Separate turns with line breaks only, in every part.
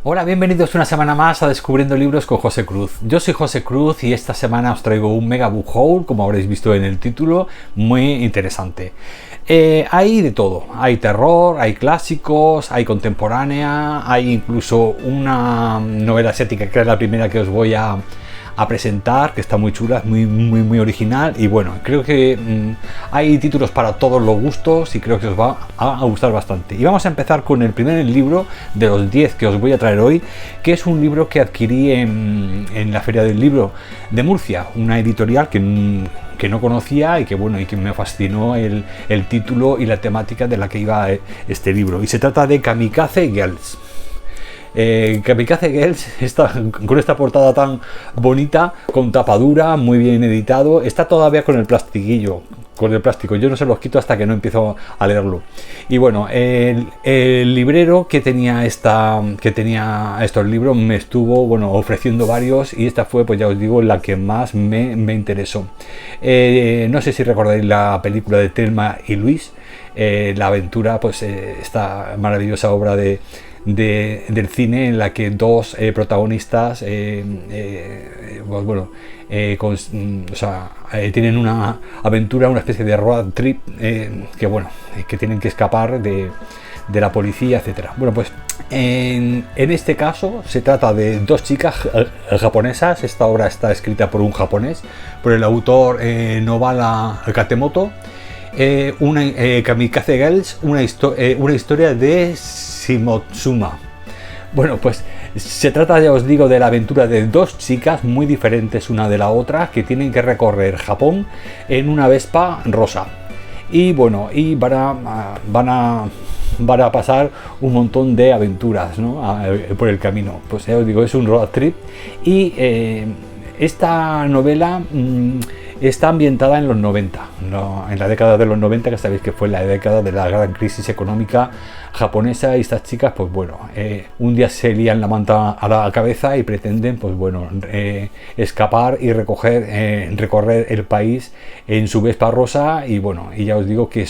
Hola, bienvenidos una semana más a Descubriendo Libros con José Cruz. Yo soy José Cruz y esta semana os traigo un mega book haul, como habréis visto en el título, muy interesante. Hay de todo, hay terror, hay clásicos, hay contemporánea, hay incluso una novela asiática que es la primera que os voy a presentar, que está muy chula, es muy original y bueno, creo que hay títulos para todos los gustos y creo que os va a gustar bastante. Y vamos a empezar con el primer libro de los 10 que os voy a traer hoy, que es un libro que adquirí en la Feria del Libro de Murcia, una editorial que no conocía y que bueno, y que me fascinó el título y la temática de la que iba este libro, y se trata de Kamikaze Girls. Kamikaze Girls con esta portada tan bonita, con tapadura, muy bien editado, está todavía con el plastiquillo, con el plástico, yo no se los quito hasta que no empiezo a leerlo. Y bueno, el librero que tenía estos libros me estuvo ofreciendo varios, y esta fue, pues ya os digo, la que más me interesó. No sé si recordáis la película de Thelma y Luis, la aventura, pues esta maravillosa obra del cine en la que dos protagonistas tienen una aventura, una especie de road trip que tienen que escapar de la policía, etcétera. Bueno, pues en este caso se trata de dos chicas japonesas. Esta obra está escrita por un japonés, por el autor Nobara Katemoto. Kamikaze Girls, una historia de Shimotsuma. Bueno, pues se trata, ya os digo, de la aventura de dos chicas muy diferentes una de la otra, que tienen que recorrer Japón en una Vespa rosa. Y bueno, y van a pasar un montón de aventuras, ¿no? Por el camino. Pues ya os digo, es un road trip. Y esta novela está ambientada en los 90, en la década de los 90, que sabéis que fue la década de la gran crisis económica japonesa, y estas chicas, pues bueno, un día se lían la manta a la cabeza y pretenden, pues bueno, escapar y recorrer el país en su Vespa rosa. Y bueno, y ya os digo que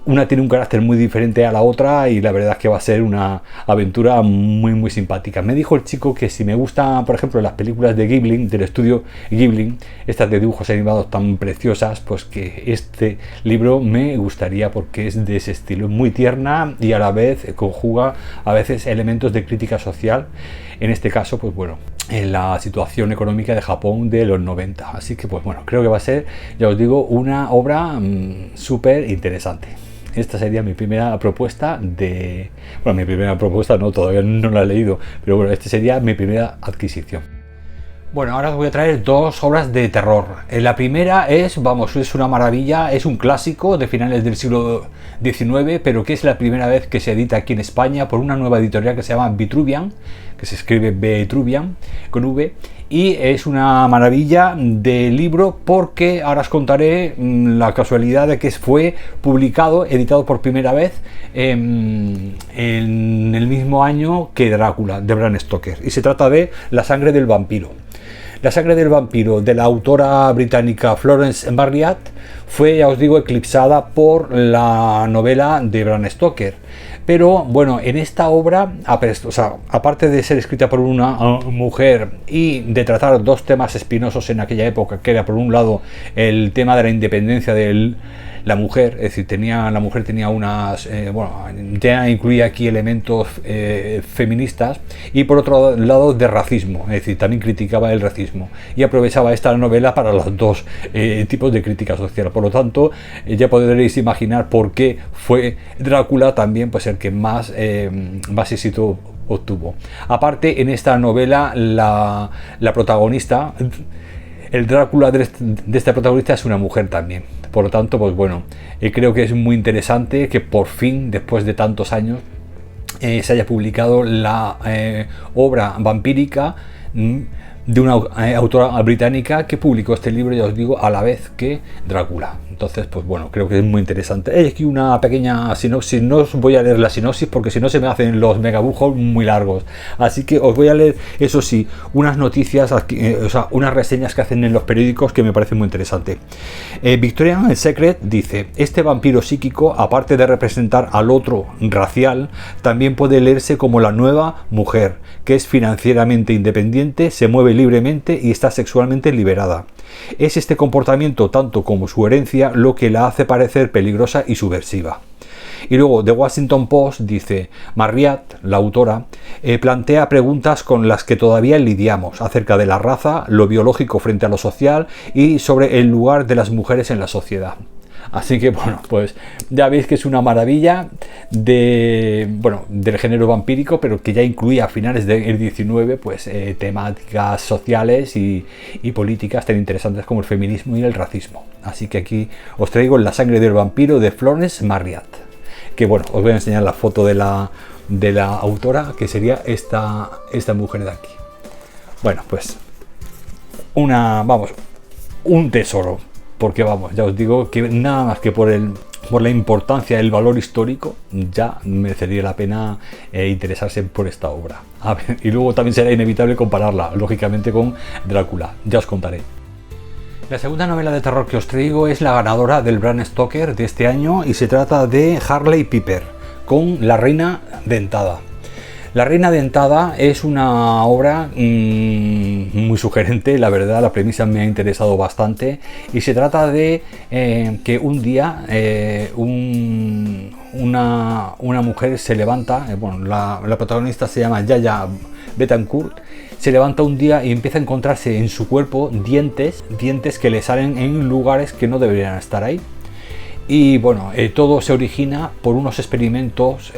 una tiene un carácter muy diferente a la otra, y la verdad es que va a ser una aventura muy simpática. Me dijo el chico que si me gustan, por ejemplo, las películas de Ghibli, del estudio Ghibli, estas de dibujos animados tan preciosas, pues que este libro me gustaría, porque es de ese estilo, muy tierna y a la vez conjuga a veces elementos de crítica social, en este caso, pues bueno, en la situación económica de Japón de los 90. Así que pues bueno, creo que va a ser, ya os digo, una obra súper interesante. Esta sería mi primera propuesta mi primera propuesta no, todavía no la he leído, pero bueno, esta sería mi primera adquisición. Bueno, ahora os voy a traer dos obras de terror. La primera es una maravilla, es un clásico de finales del siglo XIX, pero que es la primera vez que se edita aquí en España por una nueva editorial que se llama Vitruvian, que se escribe Vitruvian con V, y es una maravilla de libro, porque ahora os contaré la casualidad de que fue editado por primera vez en el mismo año que Drácula, de Bram Stoker, y se trata de La sangre del vampiro. La sangre del vampiro, de la autora británica Florence Marryat, fue, ya os digo, eclipsada por la novela de Bram Stoker. Pero bueno, en esta obra, aparte de ser escrita por una mujer y de tratar dos temas espinosos en aquella época, que era por un lado el tema de la independencia de la mujer, es decir, la mujer tenía ya incluía aquí elementos feministas, y por otro lado de racismo, es decir, también criticaba el racismo, y aprovechaba esta novela para los dos tipos de crítica social. Por lo tanto, ya podréis imaginar por qué fue Drácula también, pues el que más éxito obtuvo. Aparte, en esta novela la protagonista, el Drácula de esta protagonista, es una mujer también. Por lo tanto, pues bueno, creo que es muy interesante que por fin, después de tantos años, se haya publicado la obra vampírica de una autora británica que publicó este libro, ya os digo, a la vez que Drácula. Entonces, pues bueno, creo que es muy interesante. Hay aquí una pequeña sinopsis, no os voy a leer la sinopsis porque si no se me hacen los megabujos muy largos. Así que os voy a leer, eso sí, unas noticias, o sea, unas reseñas que hacen en los periódicos que me parecen muy interesantes. Victoria's Secret dice: este vampiro psíquico, aparte de representar al otro racial, también puede leerse como la nueva mujer, que es financieramente independiente, se mueve libremente y está sexualmente liberada. Es este comportamiento, tanto como su herencia, lo que la hace parecer peligrosa y subversiva. Y luego The Washington Post dice: Marriott, la autora, plantea preguntas con las que todavía lidiamos acerca de la raza, lo biológico frente a lo social y sobre el lugar de las mujeres en la sociedad. Así que bueno, pues ya veis que es una maravilla del género vampírico, pero que ya incluía a finales del 19 pues temáticas sociales y políticas tan interesantes como el feminismo y el racismo. Así que aquí os traigo La sangre del vampiro de Florence Marryat, que bueno, os voy a enseñar la foto de la autora, que sería esta mujer de aquí. Bueno, pues un tesoro. Porque vamos, ya os digo que nada más que por la importancia, el valor histórico, ya merecería la pena interesarse por esta obra. A ver, y luego también será inevitable compararla, lógicamente, con Drácula. Ya os contaré. La segunda novela de terror que os traigo es la ganadora del Bram Stoker de este año y se trata de Hailey Piper, con La reina dentada. La reina dentada es una obra muy sugerente, la verdad, la premisa me ha interesado bastante, y se trata de que un día una mujer se levanta, la protagonista se llama Yaya Betancourt, se levanta un día y empieza a encontrarse en su cuerpo dientes que le salen en lugares que no deberían estar ahí. Y bueno, todo se origina por unos experimentos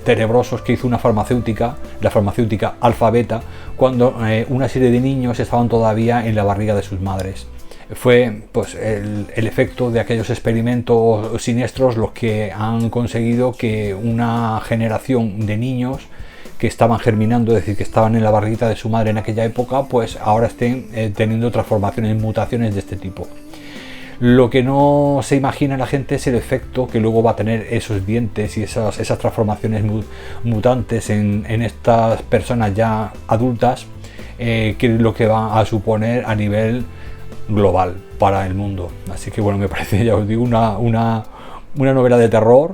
tenebrosos que hizo una farmacéutica, la farmacéutica Alpha Beta, cuando una serie de niños estaban todavía en la barriga de sus madres. Fue pues el efecto de aquellos experimentos siniestros los que han conseguido que una generación de niños que estaban germinando, es decir, que estaban en la barriguita de su madre en aquella época, pues ahora estén teniendo transformaciones, mutaciones de este tipo. Lo que no se imagina la gente es el efecto que luego va a tener esos dientes y esas transformaciones mutantes en estas personas ya adultas, que es lo que va a suponer a nivel global para el mundo. Así que bueno, me parece, ya os digo, una novela de terror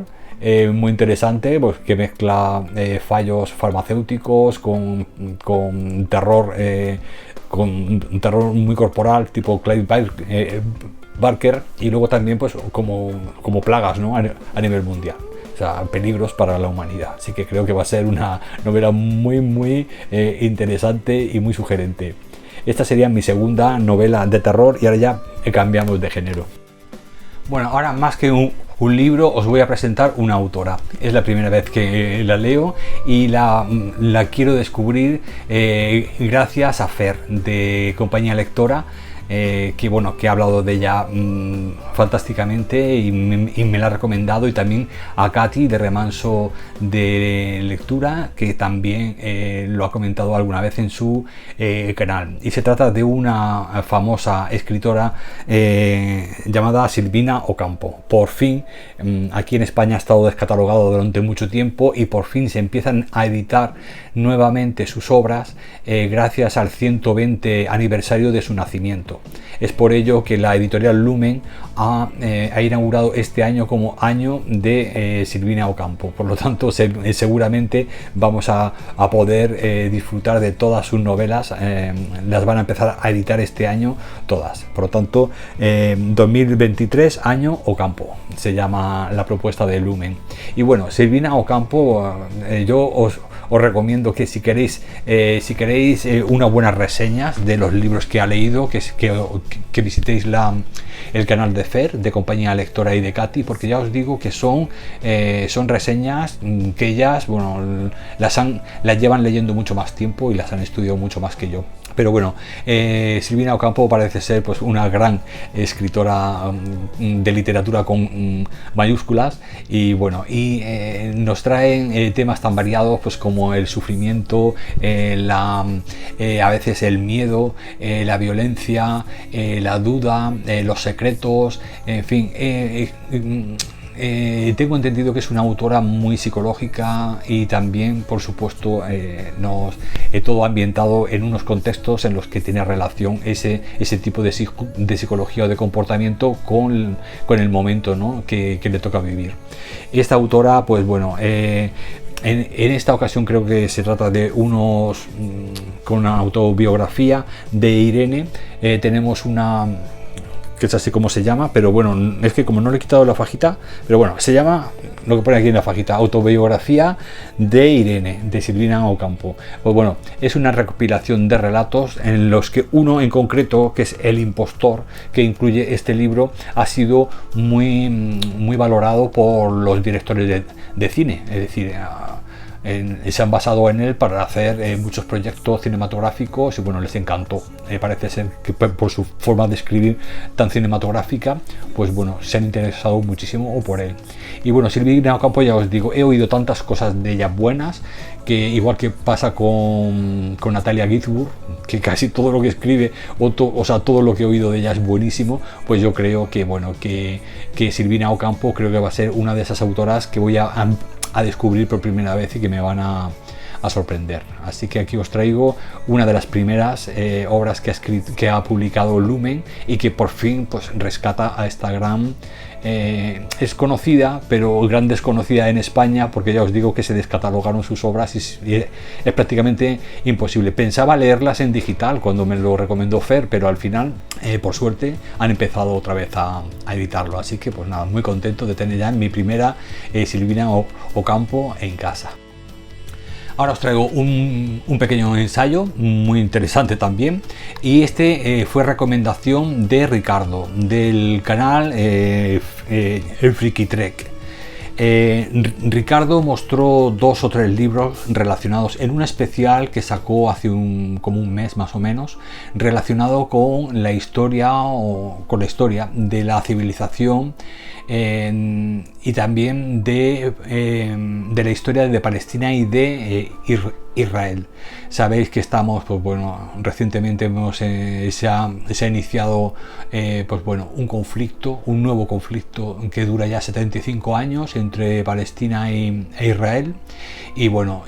muy interesante, pues que mezcla fallos farmacéuticos con terror, con un terror muy corporal tipo Clive Barker, y luego también pues como plagas, ¿no? a nivel mundial, o sea, peligros para la humanidad. Así que creo que va a ser una novela muy interesante y muy sugerente. Esta sería mi segunda novela de terror y ahora ya cambiamos de género. Bueno, ahora más que un libro os voy a presentar una autora. Es la primera vez que la leo y la quiero descubrir gracias a Fer, de Compañía Lectora, que ha hablado de ella fantásticamente y me la ha recomendado, y también a Katy de Remanso de Lectura, que también lo ha comentado alguna vez en su canal. Y se trata de una famosa escritora llamada Silvina Ocampo. Por fin, aquí en España ha estado descatalogado durante mucho tiempo y por fin se empiezan a editar nuevamente sus obras gracias al 120 aniversario de su nacimiento. Es por ello que la editorial Lumen ha inaugurado este año como año de Silvina Ocampo. Por lo tanto, seguramente vamos a poder disfrutar de todas sus novelas. Las van a empezar a editar este año todas. Por lo tanto, 2023 año Ocampo se llama la propuesta de Lumen. Y bueno, Silvina Ocampo, yo os recomiendo que si queréis unas buenas reseñas de los libros que ha leído, que visitéis el canal de Fer, de Compañía Lectora, y de Katy, porque ya os digo que son reseñas que ellas las llevan leyendo mucho más tiempo y las han estudiado mucho más que yo. Pero bueno, Silvina Ocampo parece ser pues una gran escritora de literatura con mayúsculas, y bueno, nos traen temas tan variados pues como el sufrimiento, a veces el miedo, la violencia, la duda, los secretos, en fin. Tengo entendido que es una autora muy psicológica, y también, por supuesto, todo ambientado en unos contextos en los que tiene relación ese tipo de psicología o de comportamiento con el momento, ¿no?, que le toca vivir. Esta autora, pues bueno, en esta ocasión creo que se trata de con una autobiografía de Irene. Tenemos una que es así como se llama, pero bueno, es que como no le he quitado la fajita, pero bueno, se llama lo que pone aquí en la fajita: autobiografía de Irene, de Silvina Ocampo. Pues bueno, es una recopilación de relatos en los que uno en concreto, que es El impostor, que incluye este libro, ha sido muy valorado por los directores de cine. Es decir, se han basado en él para hacer muchos proyectos cinematográficos, y bueno, les encantó. Parece ser que por su forma de escribir tan cinematográfica, pues bueno, se han interesado muchísimo por él. Y bueno, Silvina Ocampo, ya os digo, he oído tantas cosas de ella buenas, que igual que pasa con Natalia Ginzburg, que casi todo lo que escribe, o sea, todo lo que he oído de ella es buenísimo, pues yo creo que bueno, que Silvina Ocampo creo que va a ser una de esas autoras que voy a descubrir por primera vez y que me van a sorprender. Así que aquí os traigo una de las primeras obras que ha publicado Lumen, y que por fin pues rescata a esta gran es conocida, pero gran desconocida en España, porque ya os digo que se descatalogaron sus obras y es prácticamente imposible. Pensaba leerlas en digital cuando me lo recomendó Fer, pero al final, por suerte, han empezado otra vez a editarlo. Así que pues nada, muy contento de tener ya mi primera Silvina Ocampo en casa. Ahora os traigo un pequeño ensayo muy interesante también, y fue recomendación de Ricardo, del canal El Friki Trek. Ricardo mostró 2 o 3 libros relacionados en un especial que sacó hace como un mes más o menos, relacionado con la historia de la civilización, y también de la historia de Palestina y de Israel. Sabéis que estamos, pues bueno, recientemente se ha iniciado pues bueno, un nuevo conflicto que dura ya 75 años entre Palestina e Israel. Y bueno,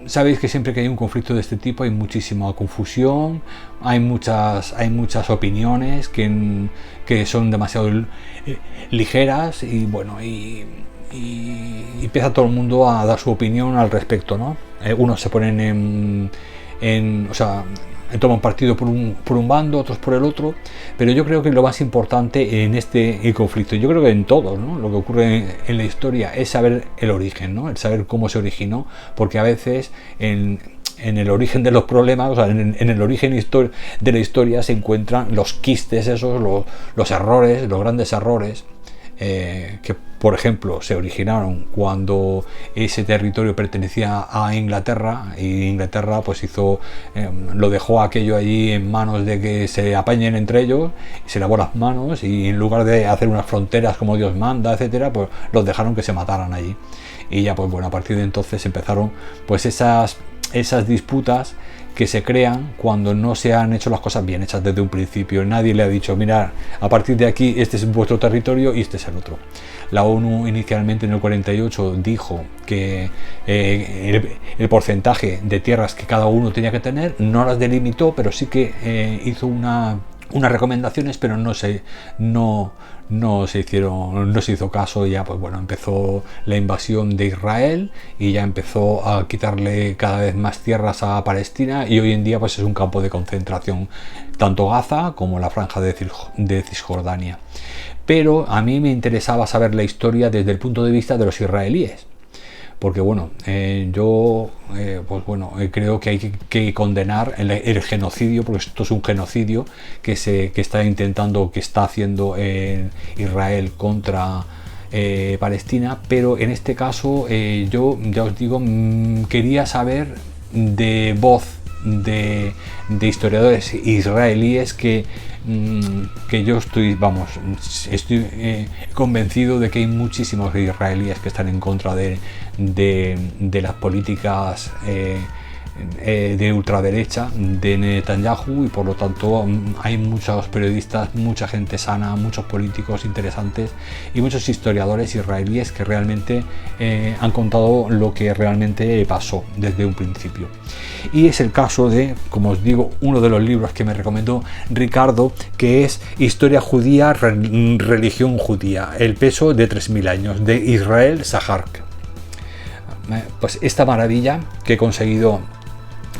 sabéis que siempre que hay un conflicto de este tipo hay muchísima confusión, hay muchas opiniones que son demasiado ligeras, y bueno, y empieza todo el mundo a dar su opinión al respecto, ¿no? Unos se ponen toman partido por un bando, otros por el otro, pero yo creo que lo más importante en este conflicto, yo creo que en todo, ¿no?, lo que ocurre en la historia, es saber el origen, ¿no?, el saber cómo se originó, porque a veces en el origen de los problemas, o sea, en el origen de la historia se encuentran los quistes esos, los errores, los grandes errores, que por ejemplo se originaron cuando ese territorio pertenecía a Inglaterra, y Inglaterra pues lo dejó aquello allí en manos de que se apañen entre ellos, y se lavó las manos, y en lugar de hacer unas fronteras como Dios manda, etcétera, pues los dejaron que se mataran allí. Y ya pues bueno, a partir de entonces empezaron pues esas disputas que se crean cuando no se han hecho las cosas bien hechas desde un principio. Nadie le ha dicho, mirad, a partir de aquí este es vuestro territorio y este es el otro. La ONU inicialmente en el 48 dijo que el porcentaje de tierras que cada uno tenía que tener, no las delimitó, pero sí que hizo unas recomendaciones, pero no se hizo caso. Y ya pues bueno, empezó la invasión de Israel, y ya empezó a quitarle cada vez más tierras a Palestina, y hoy en día pues es un campo de concentración, tanto Gaza como la franja de Cisjordania. Pero a mí me interesaba saber la historia desde el punto de vista de los israelíes, porque bueno, yo creo que hay que condenar el genocidio, porque esto es un genocidio que está haciendo Israel contra Palestina. Pero en este caso yo ya os digo, quería saber de voz de historiadores israelíes que yo estoy convencido de que hay muchísimos israelíes que están en contra de las políticas de ultraderecha de Netanyahu, y por lo tanto hay muchos periodistas, mucha gente sana, muchos políticos interesantes y muchos historiadores israelíes que realmente han contado lo que realmente pasó desde un principio. Y es el caso de, como os digo, uno de los libros que me recomendó Ricardo, que es Historia judía, religión judía, el peso de 3000 años, de Israel Sahak. Pues esta maravilla que he conseguido,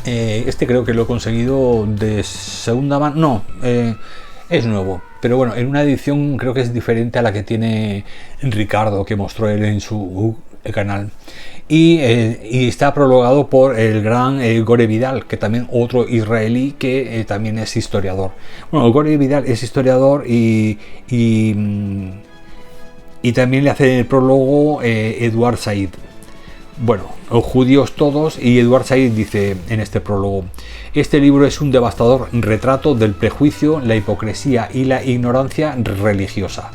creo que lo he conseguido de segunda mano, no, es nuevo, pero bueno, en una edición creo que es diferente a la que tiene Ricardo, que mostró él en su canal. Y está prologado por el gran Gore Vidal, que también otro israelí que también es historiador. Bueno, Gore Vidal es historiador y también le hace el prólogo Eduard Said. Bueno, los judíos todos, y Eduard Said dice en este prólogo: este libro es un devastador retrato del prejuicio, la hipocresía y la ignorancia religiosa.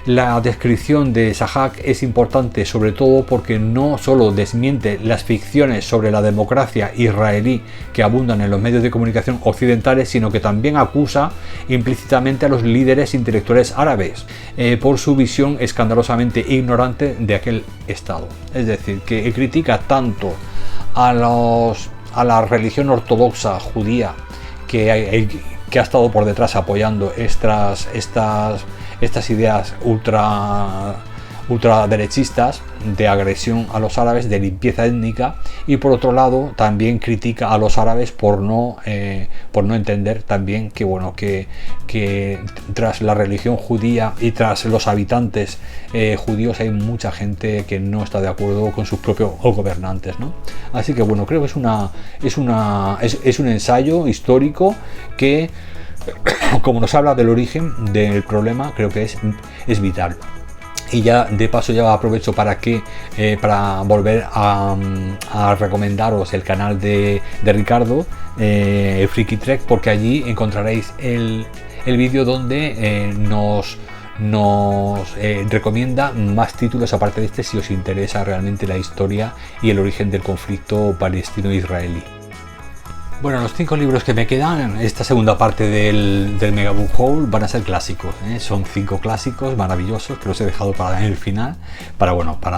La descripción de Sahak es importante sobre todo porque no solo desmiente las ficciones sobre la democracia israelí que abundan en los medios de comunicación occidentales, sino que también acusa implícitamente a los líderes intelectuales árabes por su visión escandalosamente ignorante de aquel Estado. Es decir, que critica tanto a la religión ortodoxa judía que ha estado por detrás apoyando estas ideas ultraderechistas de agresión a los árabes, de limpieza étnica, y por otro lado también critica a los árabes por no entender también que tras la religión judía y tras los habitantes judíos hay mucha gente que no está de acuerdo con sus propios gobernantes, ¿no? Así que bueno, creo que es un ensayo histórico que, como nos habla del origen del problema, creo que es vital. Y ya de paso ya aprovecho para volver a recomendaros el canal de Ricardo, Friki Trek, porque allí encontraréis el vídeo donde nos recomienda más títulos aparte de este, si os interesa realmente la historia y el origen del conflicto palestino-israelí. Bueno, los 5 libros que me quedan en esta segunda parte del Mega Book Haul van a ser clásicos, ¿eh? Son 5 clásicos maravillosos que los he dejado para el final, para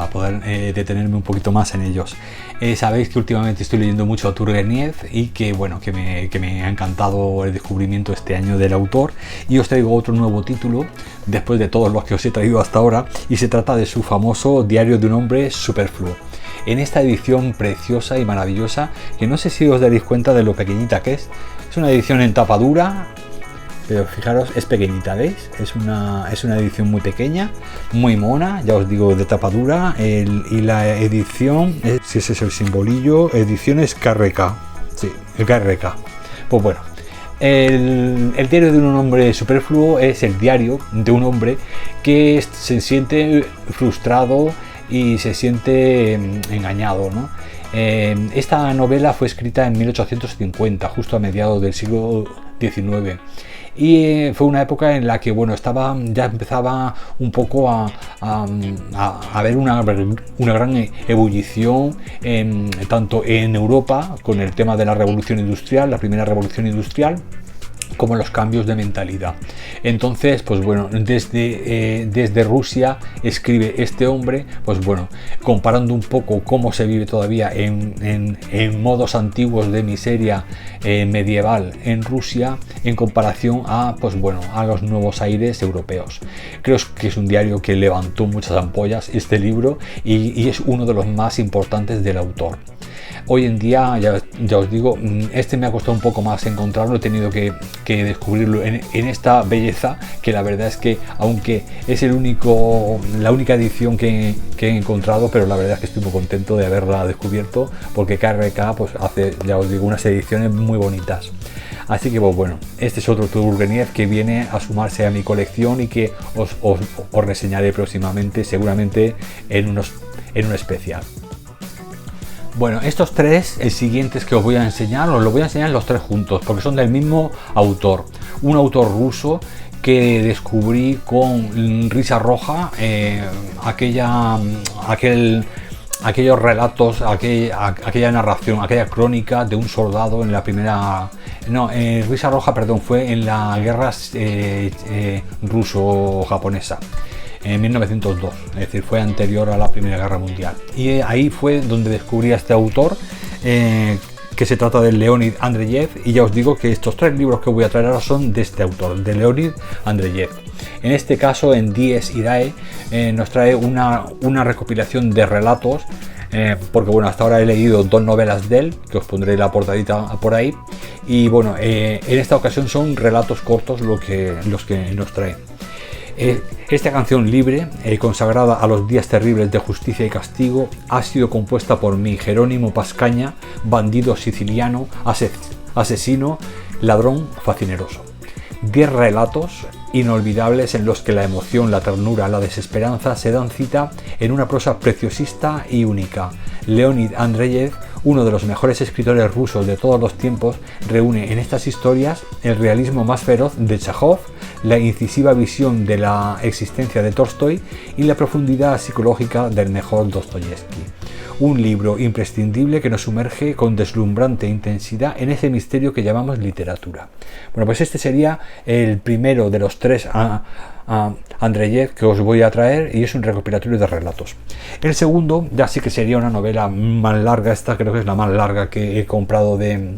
poder detenerme un poquito más en ellos. Sabéis que últimamente estoy leyendo mucho a Turgenev y que me ha encantado el descubrimiento este año del autor, y os traigo otro nuevo título después de todos los que os he traído hasta ahora, y se trata de su famoso Diario de un hombre superfluo. En esta edición preciosa y maravillosa, que no sé si os daréis cuenta de lo pequeñita que es una edición en tapa dura, pero fijaros, es pequeñita, ¿veis? Es una edición muy pequeña, muy mona, ya os digo, de tapa dura, y la edición, si ese es el simbolillo, ediciones KRK, sí, el KRK. Pues bueno, el diario de un hombre superfluo es el diario de un hombre que se siente frustrado y se siente engañado, ¿no? Esta novela fue escrita en 1850, justo a mediados del siglo XIX, y fue una época en la que ya empezaba un poco a haber una gran ebullición tanto en Europa, con el tema de la revolución industrial, la primera revolución industrial, como los cambios de mentalidad. Entonces, pues bueno, desde Rusia escribe este hombre, pues bueno, comparando un poco cómo se vive todavía en modos antiguos de miseria medieval en Rusia, en comparación a los nuevos aires europeos. Creo que es un diario que levantó muchas ampollas, este libro, y es uno de los más importantes del autor. Hoy en día, ya os digo, este me ha costado un poco más encontrarlo, he tenido que descubrirlo en esta belleza, que la verdad es que, aunque es la única edición que he encontrado, pero la verdad es que estoy muy contento de haberla descubierto, porque KRK pues hace, ya os digo, unas ediciones muy bonitas. Así que pues bueno, este es otro Turgenev que viene a sumarse a mi colección y que os reseñaré próximamente, seguramente en un especial. Bueno, estos tres siguientes que os voy a enseñar, os los voy a enseñar los tres juntos, porque son del mismo autor, un autor ruso que descubrí con Risa Roja, aquellos relatos, aquella narración, aquella crónica de un soldado en la primera... No, Risa Roja, perdón, fue en la guerra ruso-japonesa. En 1902, es decir, fue anterior a la Primera Guerra Mundial. Y ahí fue donde descubrí a este autor, que se trata de Leonid Andreyev, y ya os digo que estos tres libros que voy a traer ahora son de este autor, de Leonid Andreyev. En este caso, en Dies Irae, nos trae una recopilación de relatos, porque bueno, hasta ahora he leído dos novelas de él, que os pondré la portadita por ahí, y bueno, en esta ocasión son relatos cortos los que nos trae. Esta canción libre, consagrada a los días terribles de justicia y castigo, ha sido compuesta por mí, Jerónimo Pascaña, bandido siciliano, asesino, ladrón facineroso. 10 relatos inolvidables en los que la emoción, la ternura, la desesperanza se dan cita en una prosa preciosista y única. Leonid Andreyev, uno de los mejores escritores rusos de todos los tiempos, reúne en estas historias el realismo más feroz de Chajov, la incisiva visión de la existencia de Tolstói y la profundidad psicológica del mejor Dostoyevsky. Un libro imprescindible que nos sumerge con deslumbrante intensidad en ese misterio que llamamos literatura. Bueno, pues este sería el primero de los tres Andreyev que os voy a traer, y es un recopilatorio de relatos. El segundo ya sí que sería una novela más larga. Esta creo que es la más larga que he comprado que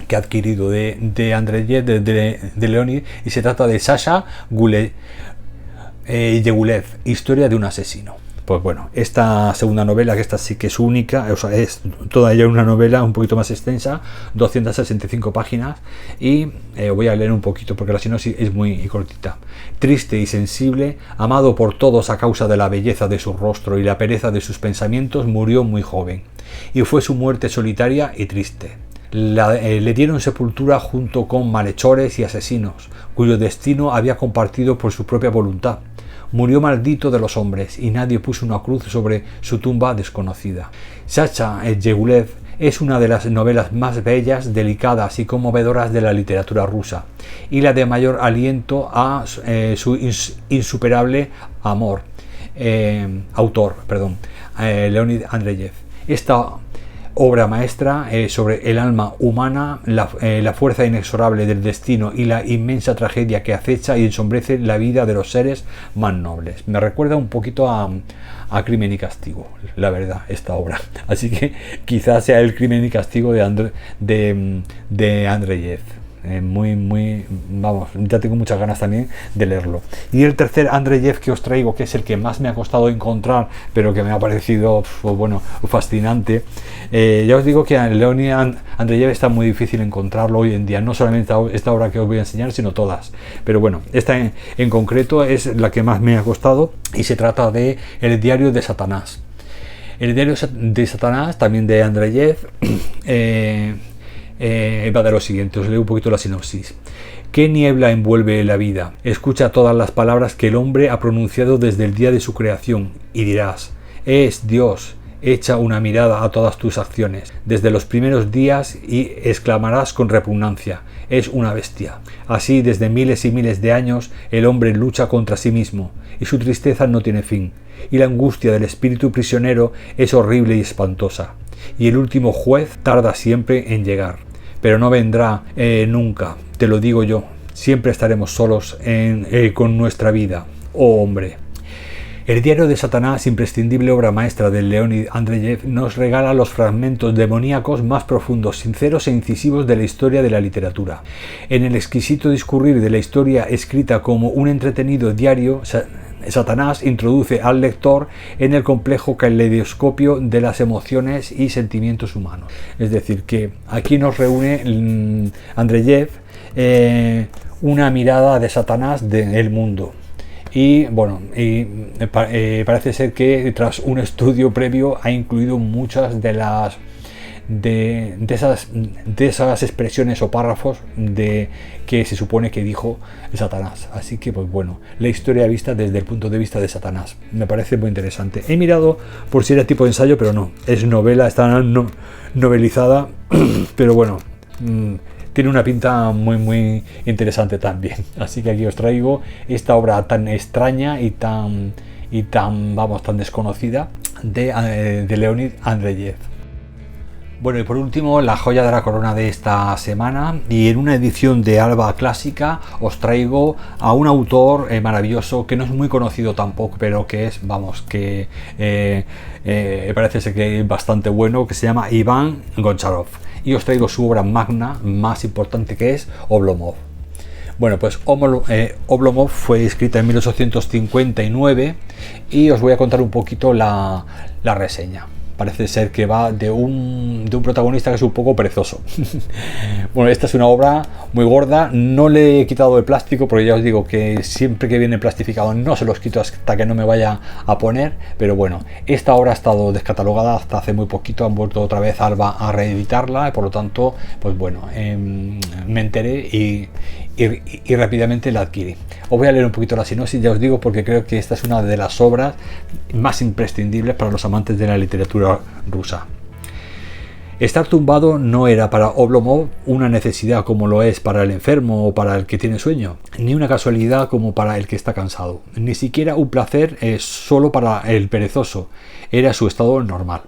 he adquirido de Andreyev, de Leonid, y se trata de Sasha Yegulev, Historia de un asesino. Pues bueno, esta segunda novela, que esta sí que es única, o sea, es toda ella una novela un poquito más extensa, 265 páginas, y voy a leer un poquito porque la sinopsis es muy cortita. Triste y sensible, amado por todos a causa de la belleza de su rostro y la pereza de sus pensamientos, murió muy joven, y fue su muerte solitaria y triste. Le dieron sepultura junto con malhechores y asesinos, cuyo destino había compartido por su propia voluntad. Murió maldito de los hombres, y nadie puso una cruz sobre su tumba desconocida. Sasha Yegulev es una de las novelas más bellas, delicadas y conmovedoras de la literatura rusa, y la de mayor aliento a su insuperable autor, Leonid Andreyev. Esta obra maestra sobre el alma humana, la fuerza inexorable del destino y la inmensa tragedia que acecha y ensombrece la vida de los seres más nobles. Me recuerda un poquito a Crimen y Castigo, la verdad, esta obra. Así que quizás sea el Crimen y Castigo de Andreyev. Vamos, ya tengo muchas ganas también de leerlo. Y el tercer Andreyev que os traigo, que es el que más me ha costado encontrar, pero que me ha parecido fascinante. Ya os digo que Leonid Andreyev está muy difícil encontrarlo hoy en día, no solamente esta obra que os voy a enseñar, sino todas. Pero bueno, esta en concreto es la que más me ha costado, y se trata de El diario de Satanás. El diario de Satanás, también de Andreyev, va de lo siguiente, os leo un poquito la sinopsis. ¿Qué niebla envuelve la vida? Escucha todas las palabras que el hombre ha pronunciado desde el día de su creación, y dirás: es Dios. Echa una mirada a todas tus acciones desde los primeros días y exclamarás con repugnancia: es una bestia. Así, desde miles y miles de años, el hombre lucha contra sí mismo, y su tristeza no tiene fin, y la angustia del espíritu prisionero es horrible y espantosa, y el último juez tarda siempre en llegar, pero no vendrá nunca, te lo digo yo. Siempre estaremos solos con nuestra vida, oh hombre. El diario de Satanás, imprescindible obra maestra de Leonid Andreyev, nos regala los fragmentos demoníacos más profundos, sinceros e incisivos de la historia de la literatura. En el exquisito discurrir de la historia escrita como un entretenido diario, Satanás introduce al lector en el complejo caleidoscopio de las emociones y sentimientos humanos. Es decir, que aquí nos reúne Andreyev una mirada de Satanás del mundo. Y bueno, parece ser que tras un estudio previo ha incluido muchas de de esas expresiones o párrafos de que se supone que dijo Satanás. Así que pues bueno, la historia vista desde el punto de vista de Satanás me parece muy interesante. He mirado por si era tipo de ensayo, pero no, es novela, está novelizada, pero bueno, tiene una pinta muy interesante también. Así que aquí os traigo esta obra tan extraña y tan vamos, tan desconocida de Leonid Andreyev. Bueno, y por último, la joya de la corona de esta semana, y en una edición de Alba Clásica os traigo a un autor maravilloso que no es muy conocido tampoco, pero que es, vamos, que parece ser que es bastante bueno, que se llama Iván Goncharov, y os traigo su obra magna más importante, que es Oblomov. Bueno, pues Oblomov fue escrita en 1859 y os voy a contar un poquito la reseña. Parece ser que va de un protagonista que es un poco perezoso. Bueno, esta es una obra muy gorda. No le he quitado el plástico porque ya os digo que siempre que viene plastificado no se los quito hasta que no me vaya a poner. Pero bueno, esta obra ha estado descatalogada hasta hace muy poquito. Han vuelto otra vez Alba a reeditarla y por lo tanto, pues bueno, me enteré y rápidamente la adquirí. Os voy a leer un poquito la sinopsis, ya os digo, porque creo que esta es una de las obras más imprescindibles para los amantes de la literatura rusa. Estar tumbado no era para Oblomov una necesidad como lo es para el enfermo o para el que tiene sueño, ni una casualidad como para el que está cansado, ni siquiera un placer solo para el perezoso, era su estado normal.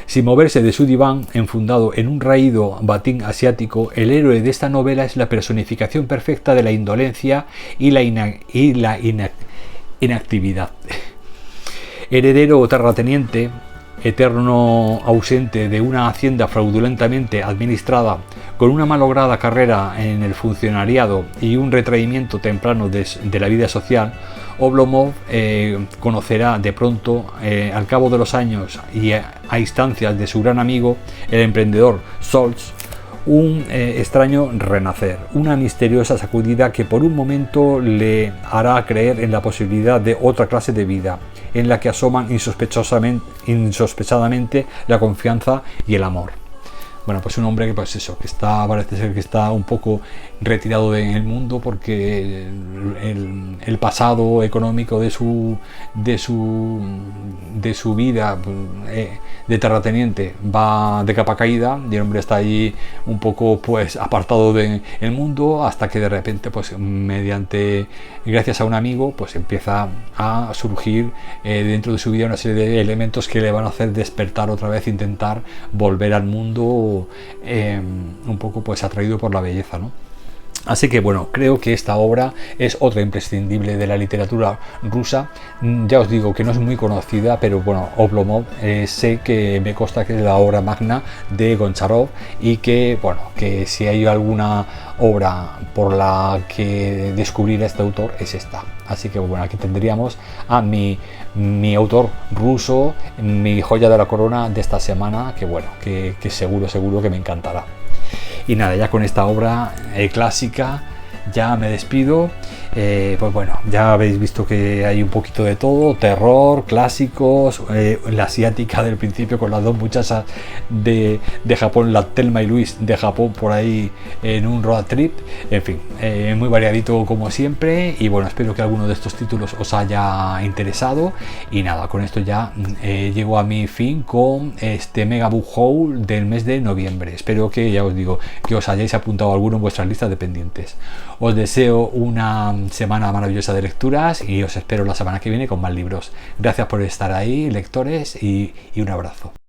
Sin moverse de su diván, enfundado en un raído batín asiático, el héroe de esta novela es la personificación perfecta de la indolencia y la inactividad. Heredero o terrateniente, eterno ausente de una hacienda fraudulentamente administrada, con una malograda carrera en el funcionariado y un retraimiento temprano de la vida social, Oblomov conocerá de pronto, al cabo de los años y a instancias de su gran amigo, el emprendedor Scholz, un extraño renacer, una misteriosa sacudida que por un momento le hará creer en la posibilidad de otra clase de vida, en la que asoman insospechadamente la confianza y el amor. Bueno, pues un hombre que pues eso, que parece ser que está un poco retirado del mundo porque el pasado económico de su vida de terrateniente va de capa caída y el hombre está ahí un poco pues apartado del mundo, hasta que de repente pues gracias a un amigo pues empieza a surgir dentro de su vida una serie de elementos que le van a hacer despertar otra vez, intentar volver al mundo un poco pues atraído por la belleza, ¿no? Así que bueno, creo que esta obra es otra imprescindible de la literatura rusa. Ya os digo que no es muy conocida, pero bueno, Oblomov sé que me consta que es la obra magna de Goncharov y que bueno, que si hay alguna obra por la que descubrir a este autor es esta. Así que bueno, aquí tendríamos a mi autor ruso, mi joya de la corona de esta semana, que bueno, que seguro que me encantará. Y nada, ya con esta obra clásica ya me despido. Pues bueno, ya habéis visto que hay un poquito de todo: terror, clásicos, la asiática del principio con las dos muchachas de Japón, la Thelma y Louise de Japón por ahí en un road trip, en fin, muy variadito como siempre. Y bueno, espero que alguno de estos títulos os haya interesado. Y nada, con esto ya llego a mi fin con este Mega Book Haul del mes de noviembre. Espero que, ya os digo, que os hayáis apuntado alguno en vuestras listas de pendientes. Os deseo una semana maravillosa de lecturas y os espero la semana que viene con más libros. Gracias por estar ahí, lectores, y un abrazo.